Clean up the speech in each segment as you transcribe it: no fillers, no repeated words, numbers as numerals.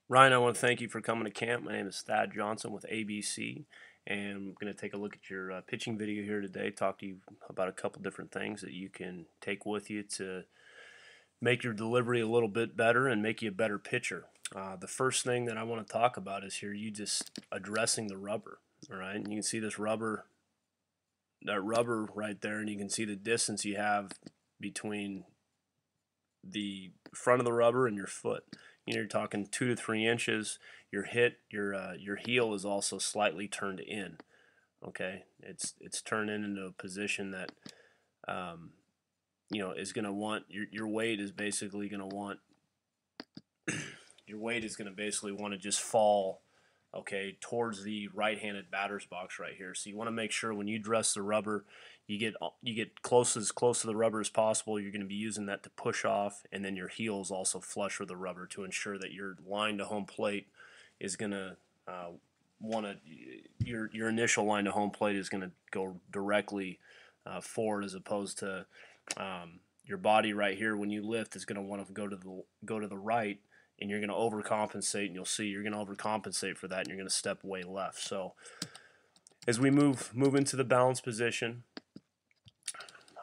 Ryan, I want to thank you for coming to camp. My name is Thad Johnson with ABC, and I'm going to take a look at your pitching video here today, talk to you about a couple different things that you can take with you to make your delivery a little bit better and make you a better pitcher. The first thing that I want to talk about is here you just addressing the rubber. All right, and you can see this rubber, that rubber right there, and you can see the distance you have between the front of the rubber and your foot. You're talking 2 to 3 inches. Your heel is also slightly turned in. Okay, it's turned into a position that um, is going to want your weight is basically going to want your weight is going to basically want to just fall, okay, towards the right-handed batter's box right here. So you want to make sure when you dress the rubber, you get close to the rubber as possible. You're going to be using that to push off, and then your heel is also flush with the rubber to ensure that your line to home plate is going to want to your initial line to home plate is going to go directly forward as opposed to your body right here when you lift is going to want to go to the right, and you're going to overcompensate, and you'll see you're going to overcompensate for that, and you're going to step way left. So as we move into the balance position,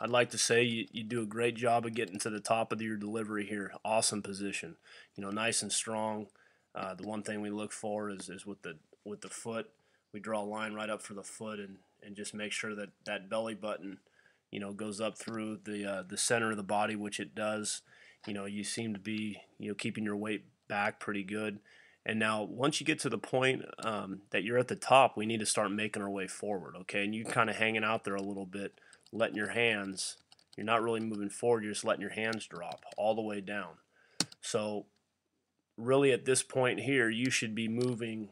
I'd like to say you do a great job of getting to the top of your delivery here. Awesome position, nice and strong. The one thing we look for is with the foot, we draw a line right up for the foot, and just make sure that that belly button, goes up through the center of the body, which it does. You seem to be keeping your weight back pretty good. And now, once you get to the point that you're at the top, we need to start making our way forward, okay? And you kind of hanging out there a little bit, letting your hands, you're not really moving forward, you're just letting your hands drop all the way down. So, really at this point here, you should be moving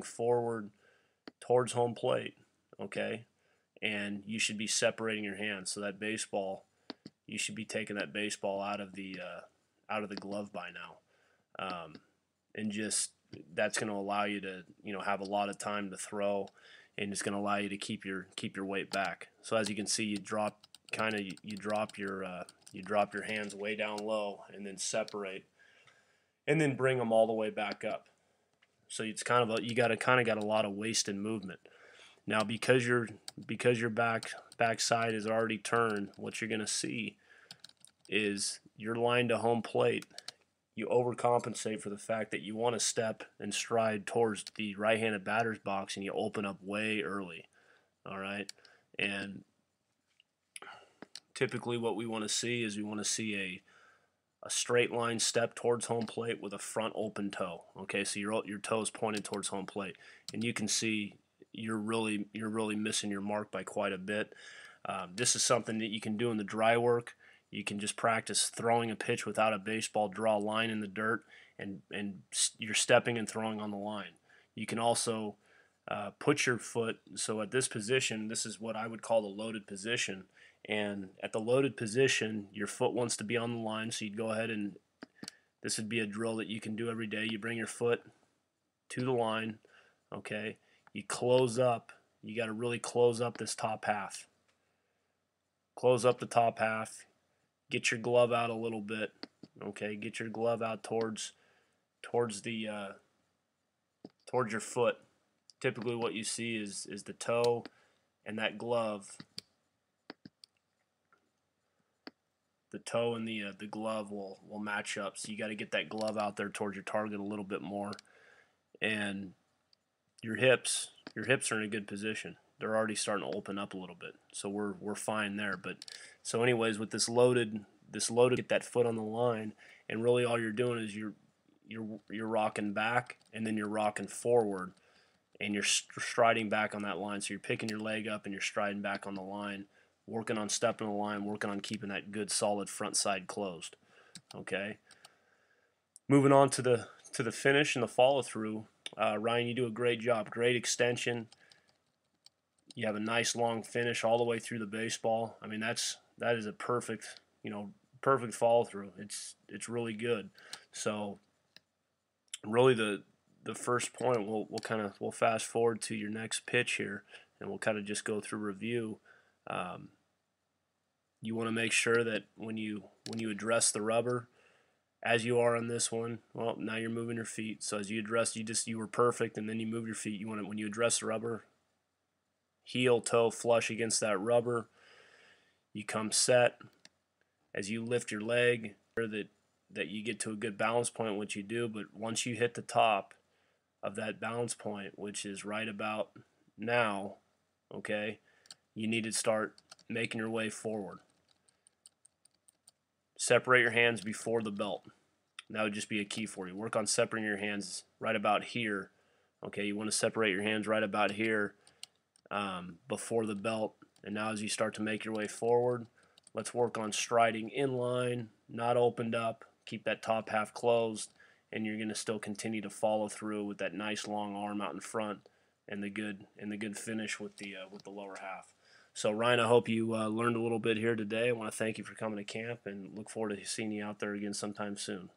forward towards home plate, okay? And you should be separating your hands. So that baseball, you should be taking that baseball out of the glove by now. And just that's going to allow you to have a lot of time to throw, and it's going to allow you to keep your weight back. So as you can see, you drop your hands way down low and then separate, and then bring them all the way back up. So it's you got a lot of wasted movement. Now because your backside is already turned, what you're going to see is your line to home plate. You overcompensate for the fact that you want to step and stride towards the right-handed batter's box, and you open up way early. All right, and typically what we want to see is a straight line step towards home plate with a front open toe. Okay, so your toe is pointed towards home plate, and you can see you're really missing your mark by quite a bit. This is something that you can do in the dry work. You can just practice throwing a pitch without a baseball, draw a line in the dirt, and you're stepping and throwing on the line. You can also put your foot, so at this position, this is what I would call the loaded position. And at the loaded position, your foot wants to be on the line, so you'd go ahead and this would be a drill that you can do every day. You bring your foot to the line, okay? You close up. You got to really close up this top half. Close up the top half. Get your glove out a little bit, okay? Get your glove out towards the towards your foot. Typically, what you see is the toe and that glove. The toe and the glove will match up. So you got to get that glove out there towards your target a little bit more, and your hips are in a good position. They're already starting to open up a little bit, so we're fine there. But so anyways, with this loaded, get that foot on the line, and really all you're doing is you're rocking back, and then you're rocking forward, and you're striding back on that line. So you're picking your leg up and you're striding back on the line, working on stepping the line, working on keeping that good solid front side closed. Okay. Moving on to the finish and the follow through. Ryan, you do a great job. Great extension. You have a nice long finish all the way through the baseball. I mean, that is a perfect follow through. It's really good. So really the first point we'll fast forward to your next pitch here, and we'll kind of just go through review. You want to make sure that when you address the rubber, As you are on this one, well, now you're moving your feet. So as you address, you were perfect, and then you move your feet. You want to, when you address the rubber, heel toe flush against that rubber. You come set. As you lift your leg, that you get to a good balance point, which you do. But once you hit the top of that balance point, which is right about now, okay, you need to start making your way forward. Separate your hands before the belt. That would just be a key for you. Work on separating your hands right about here. Okay, you want to separate your hands right about here before the belt. And now as you start to make your way forward, let's work on striding in line, not opened up. Keep that top half closed, and you're going to still continue to follow through with that nice long arm out in front and the good finish with the lower half. So Ryan, I hope you learned a little bit here today. I want to thank you for coming to camp and look forward to seeing you out there again sometime soon.